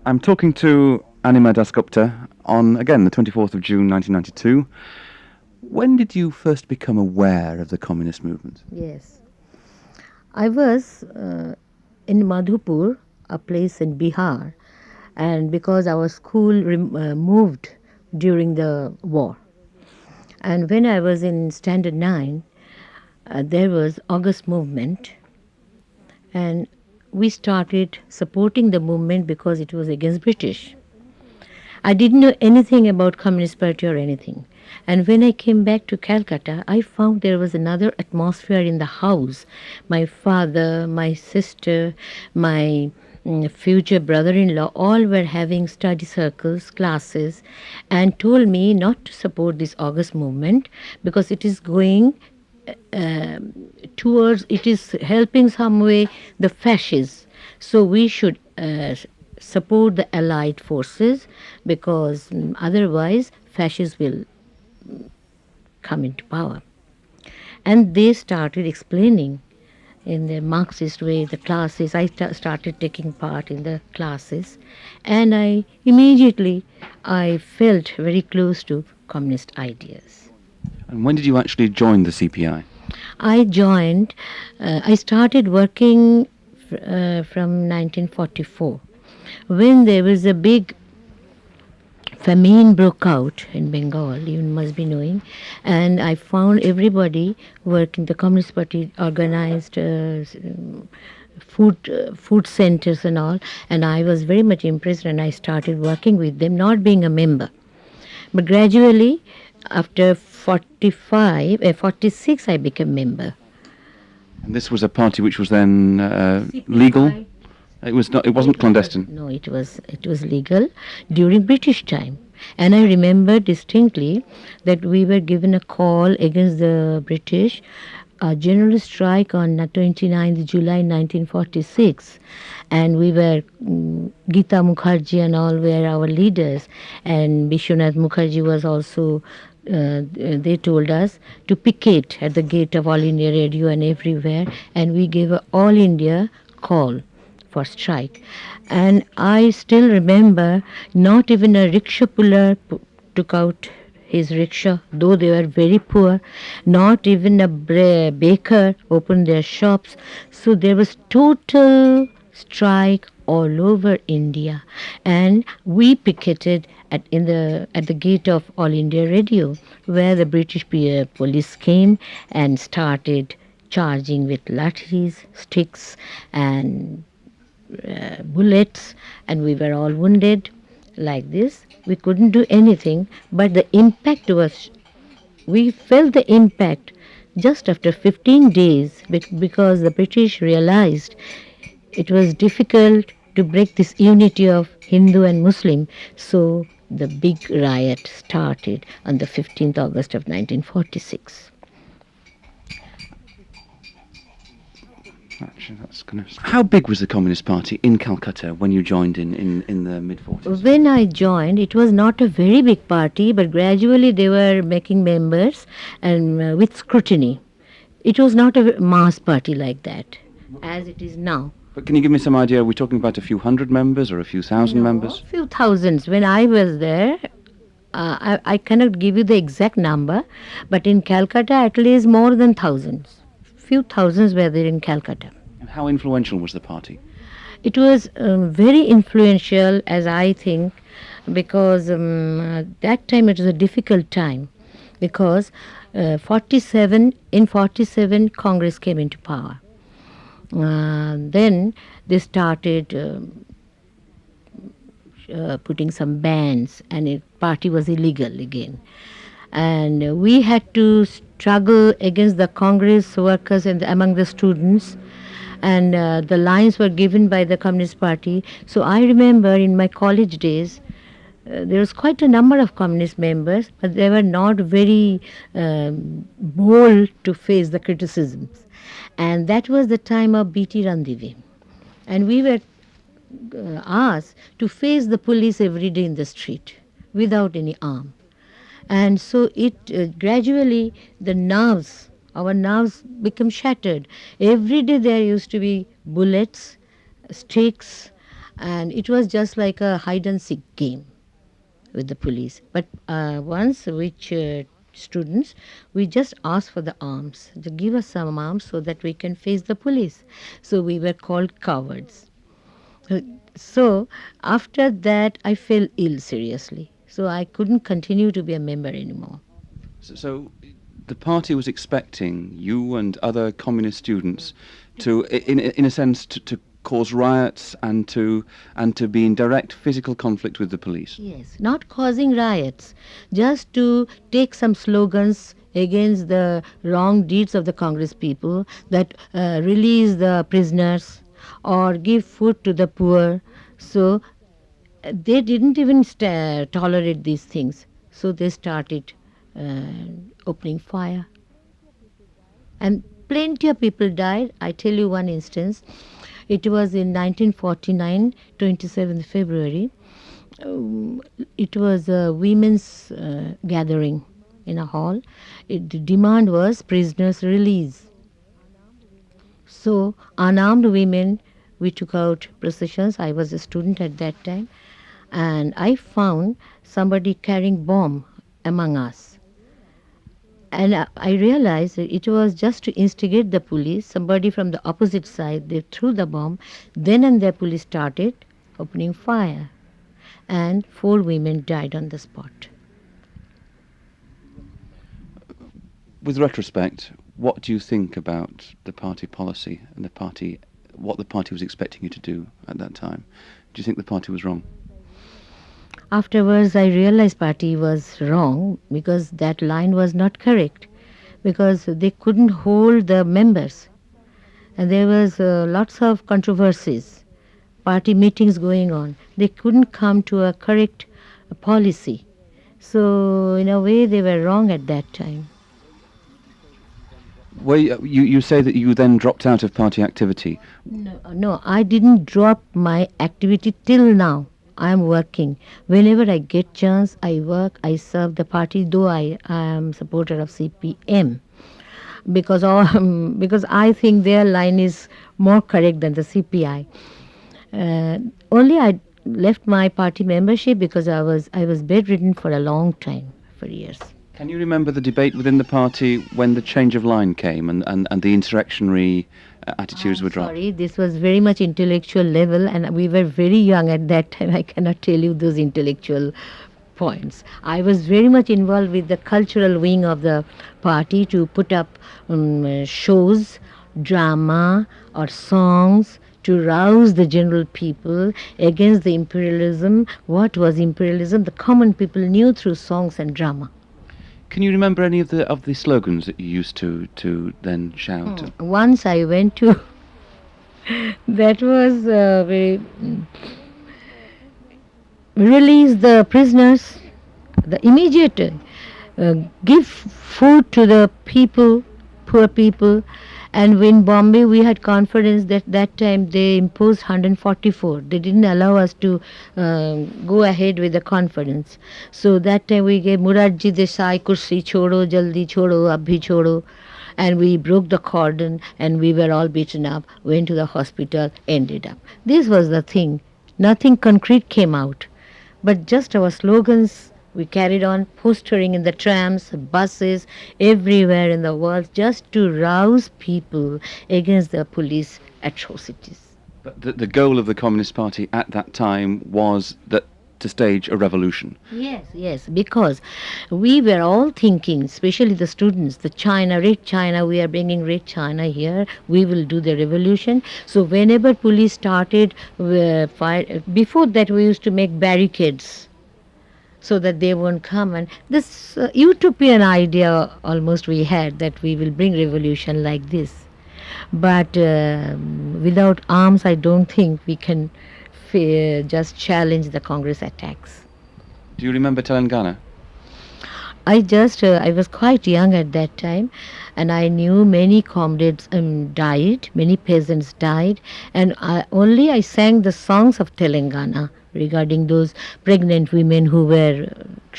I'm talking to Anima Dasgupta on, again, the 24th of June 1992. When did you first become aware of the communist movement? Yes. I was in Madhupur, a place in Bihar, and because our school moved during the war. And when I was in Standard 9, there was August movement, and we started supporting the movement because it was against British. I didn't know anything about Communist Party or anything. And when I came back to Calcutta, I found there was another atmosphere in the house. My father, my sister, my future brother-in-law, all were having study circles, classes, and told me not to support this August movement because it is going towards, it is helping some way the fascists. So we should support the allied forces because otherwise fascists will come into power. And they started explaining in the Marxist way the classes. I started taking part in the classes, and I immediately I felt very close to communist ideas. And when did you actually join the CPI? I joined, I started working from 1944 when there was a big famine broke out in Bengal, you must be knowing, and I found everybody working. The Communist Party organized food centers and all, and I was very much impressed, and I started working with them, not being a member. But gradually, after 46, I became member. And this was a party which was then legal? It was not. It wasn't clandestine. No, it was legal during British time. And I remember distinctly that we were given a call against the British, a general strike on 29th July 1946. And we were, Gita Mukherjee and all were our leaders. And Bishwanath Mukherjee was also, they told us to picket at the gate of All India Radio and everywhere. And we gave a All India call for strike. And I still remember not even a rickshaw puller took out his rickshaw, though they were very poor. Not even a baker opened their shops. So there was total strike all over India, and we picketed at the gate of All India Radio, where the British police came and started charging with lathis, sticks, and bullets, and we were all wounded like this. We couldn't do anything, but the impact was, we felt the impact just after 15 days because the British realized it was difficult to break this unity of Hindu and Muslim. So the big riot started on the 15th August of 1946. Actually, that's kind of. How big was the Communist Party in Calcutta when you joined in the mid-40s? When I joined, it was not a very big party, but gradually they were making members and with scrutiny. It was not a mass party like that, as it is now. But can you give me some idea? Are we talking about a few hundred members or a few thousand members? A few thousands. When I was there, I cannot give you the exact number, but in Calcutta, at least more than thousands. Few thousands were there in Calcutta. And how influential was the party? It was very influential, as I think, because that time it was a difficult time, because 47 Congress came into power. Then they started putting some bans, and the party was illegal again. And we had to struggle against the Congress workers and among the students, and the lines were given by the Communist Party. So I remember in my college days, there was quite a number of communist members, but they were not very bold to face the criticisms. And that was the time of B.T. Randive. And we were asked to face the police every day in the street without any arm. And so it gradually, our nerves become shattered. Every day there used to be bullets, sticks, and it was just like a hide and seek game with the police. But once, which students, we just asked for the arms, to give us some arms so that we can face the police. So we were called cowards. Uh, So after that, I fell ill seriously. So I couldn't continue to be a member anymore. So the party was expecting you and other communist students to, in a sense, to cause riots and to be in direct physical conflict with the police. Yes, not causing riots, just to take some slogans against the wrong deeds of the Congress people, that release the prisoners or give food to the poor. So they didn't even tolerate these things. So they started opening fire. And plenty of people died. I tell you one instance. It was in 1949, 27th February. Um, it was a women's gathering in a hall. The demand was prisoners' release. So, unarmed women, we took out processions. I was a student at that time, and I found somebody carrying bomb among us. And I realized that it was just to instigate the police. Somebody from the opposite side, they threw the bomb. Then and there, police started opening fire, and 4 women died on the spot. With retrospect, what do you think about the party policy and what the party was expecting you to do at that time? Do you think the party was wrong? Afterwards, I realized party was wrong because that line was not correct, because they couldn't hold the members, and there was lots of controversies, party meetings going on. They couldn't come to a correct policy. So in a way, they were wrong at that time. Well, you say that you then dropped out of party activity. No, I didn't drop my activity till now. I am working. Whenever I get chance, I work. I serve the party, though I am supporter of CPM, because because I think their line is more correct than the CPI. Only I left my party membership because I was bedridden for a long time, for years. Can you remember the debate within the party when the change of line came and the insurrectionary attitudes were dropped? Sorry, this was very much intellectual level, and we were very young at that time. I cannot tell you those intellectual points. I was very much involved with the cultural wing of the party to put up shows, drama, or songs to rouse the general people against the imperialism. What was imperialism? The common people knew through songs and drama. Can you remember any of the slogans that you used to then shout? Once I went to, that was very, release the prisoners, the immediate, give food to the people, poor people. And in Bombay, we had conference that time they imposed 144. They didn't allow us to go ahead with the conference. So that time we gave Murarji Desai Kursi Chodo, Jaldi Chodo, Abhi Chodo. And we broke the cordon and we were all beaten up, went to the hospital, ended up. This was the thing. Nothing concrete came out. But just our slogans, we carried on postering in the trams, buses, everywhere in the world, just to rouse people against the police atrocities. But the goal of the Communist Party at that time was that to stage a revolution. Yes, because we were all thinking, especially the students, the China, Red China, we are bringing Red China here, we will do the revolution. So whenever police started fire, before that we used to make barricades so that they won't come. And this utopian idea almost we had that we will bring revolution like this. But without arms, I don't think we can just challenge the Congress attacks. Do you remember Telangana? I was quite young at that time, and I knew many comrades died, many peasants died, and I sang the songs of Telangana regarding those pregnant women who were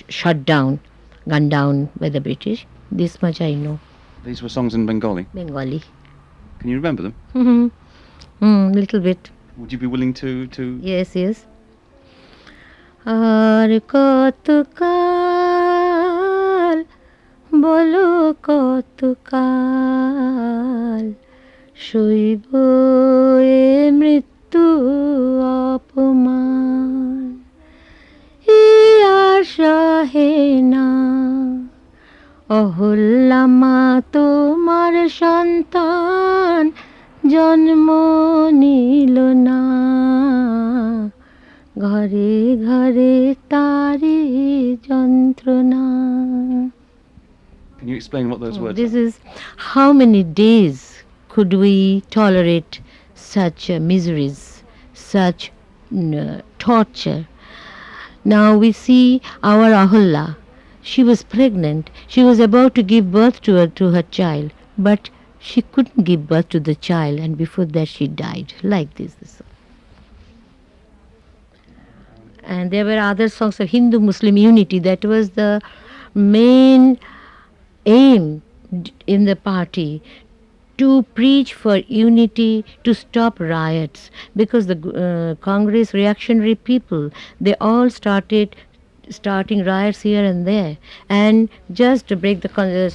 shot down, gunned down by the British. This much I know. These were songs in Bengali. Bengali. Can you remember them? Little bit. Would you be willing to? Yes, yes. আর কতকাল বলো কতকাল সইব এ মৃত্যু অপমান এ আর সহে না অহল্যা মা তোমার সন্তান জন্ম নিল না ঘরে ঘরে তারি যন্ত্রণা. Can you explain what those words This are? is how many days could we tolerate such miseries, such torture. Now we see our Ahalla. She was pregnant. She was about to give birth to her child, but she couldn't give birth to the child, and before that she died. Like this. And there were other songs of Hindu-Muslim unity. That was the main aim in the party, to preach for unity, to stop riots, because the Congress reactionary people, they all starting riots here and there, and just to break the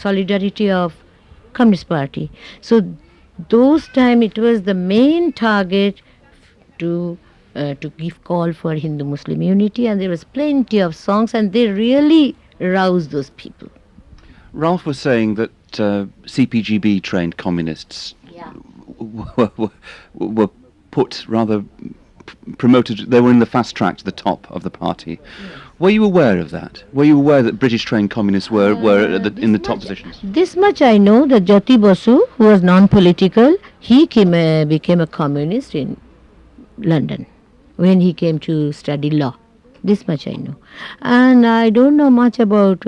solidarity of Communist Party. So those time it was the main target to give call for Hindu-Muslim unity, and there was plenty of songs, and they really roused those people. Ralph was saying that CPGB trained communists were put rather promoted. They were in the fast track to the top of the party. Were you aware of that? Were you aware that British trained communists were in the top positions? This much I know, that Jyoti Basu, who was non-political, he became a communist in London when he came to study law. This much I know. And I don't know much about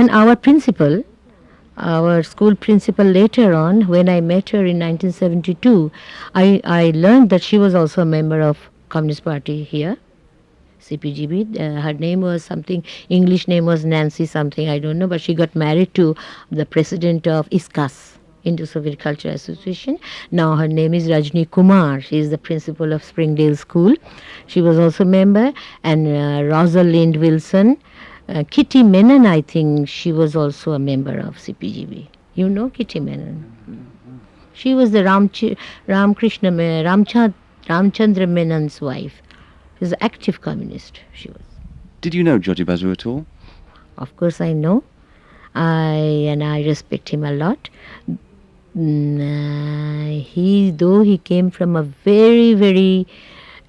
and our principal, our school principal, later on, when I met her in 1972, I learned that she was also a member of Communist Party here, CPGB. Her name was something, English name was Nancy something, I don't know, but she got married to the president of ISKAS, Indo-Soviet Culture Association. Now her name is Rajni Kumar. She is the principal of Springdale School. She was also a member. And Rosalind Wilson, Kitty Menon, I think she was also a member of CPGB. You know Kitty Menon? She was the Ramchandra Menon's wife. She was an active communist. She was. Did you know Jyoti Basu at all? Of course I know. I respect him a lot. Though he came from a very, very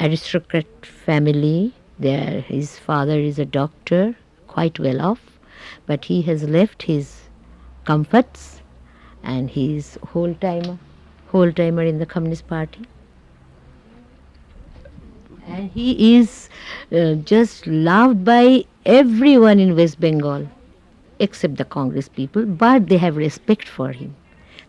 aristocrat family, his father is a doctor, quite well off, but he has left his comforts and he's whole-timer in the Communist Party. And he is just loved by everyone in West Bengal, except the Congress people, but they have respect for him.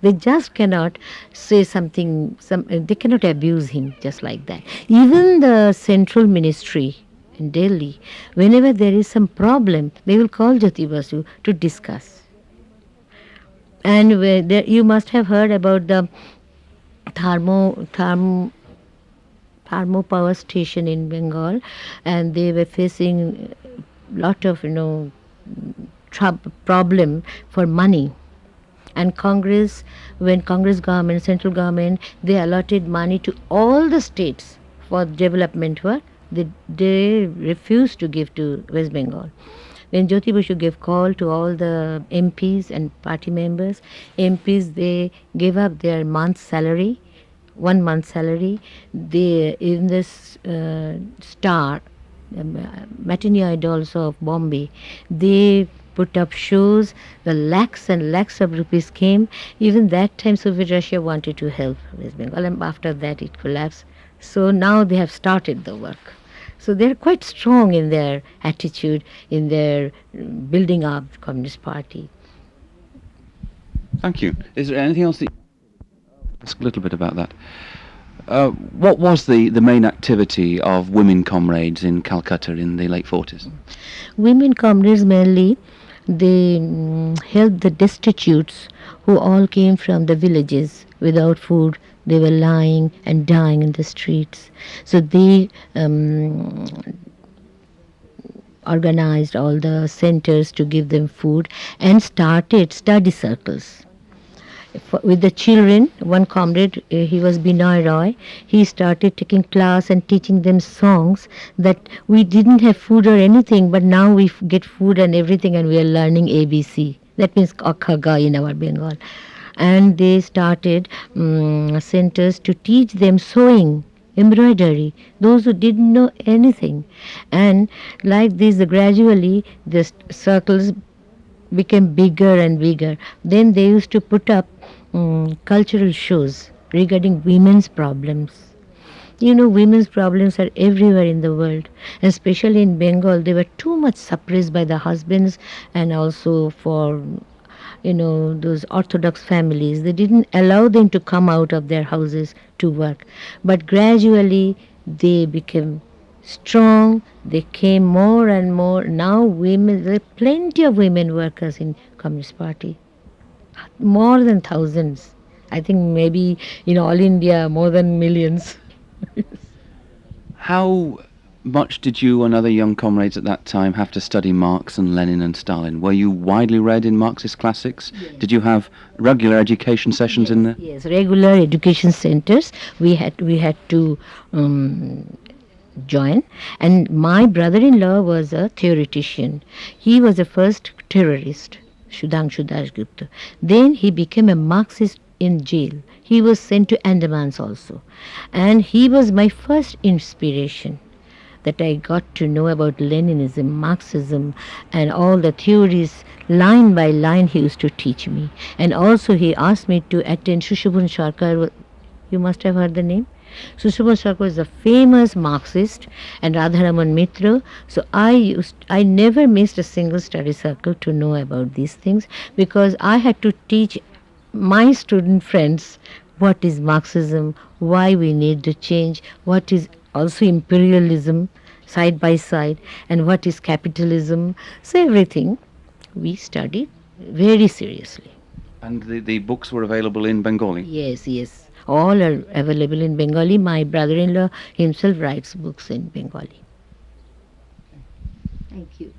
They just cannot say something, they cannot abuse him just like that. Even the central ministry in Delhi, whenever there is some problem, they will call Jyoti Basu to discuss. And you must have heard about the thermo power station in Bengal, and they were facing lot of problem for money. And when Congress government, central government, they allotted money to all the states for development work. They refused to give to West Bengal. When Jyoti Basu gave call to all the MPs and party members, MPs, they gave up their month's salary, 1 month's salary. They, in this Star, matinee idols of Bombay, they put up shows, the lakhs and lakhs of rupees came. Even that time Soviet Russia wanted to help West Bengal, and after that it collapsed. So now they have started the work. So they're quite strong in their attitude, in their building up the Communist Party. Thank you. Is there anything else that ask a little bit about that? What was the main activity of women comrades in Calcutta in the late 40s? Women comrades mainly, they helped the destitutes who all came from the villages without food. They were lying and dying in the streets. So they organized all the centers to give them food and started study circles with the children. One comrade, he was Binoy Roy, he started taking class and teaching them songs that we didn't have food or anything, but now we get food and everything and we are learning ABC. That means Akhaga in our Bengal. And they started centers to teach them sewing, embroidery, those who didn't know anything. And like this, gradually the circles became bigger and bigger. Then they used to put up cultural shows regarding women's problems. You know, women's problems are everywhere in the world, and especially in Bengal. They were too much suppressed by the husbands, and also for those orthodox families. They didn't allow them to come out of their houses to work. But gradually they became strong. They came more and more. Now women, there are plenty of women workers in Communist Party, more than thousands. I think maybe in all India more than millions. How much did you and other young comrades at that time have to study Marx and Lenin and Stalin? Were you widely read in Marxist classics? Yes. Did you have regular education sessions in there? Yes, regular education centers. We had to join. And my brother-in-law was a theoretician. He was the first terrorist, Sudhanshu Dasgupta. Then he became a Marxist in jail. He was sent to Andamans also. And he was my first inspiration, that I got to know about Leninism, Marxism, and all the theories line by line he used to teach me. And also he asked me to attend Sushobhan Sarkar. You must have heard the name. Sushobhan Sarkar was a famous Marxist, and Radharaman Mitra. So I never missed a single study circle to know about these things, because I had to teach my student friends what is Marxism, why we need to change, what is also imperialism side by side, and what is capitalism. So everything we studied very seriously. And the books were available in Bengali? Yes, yes. All are available in Bengali. My brother-in-law himself writes books in Bengali. Thank you.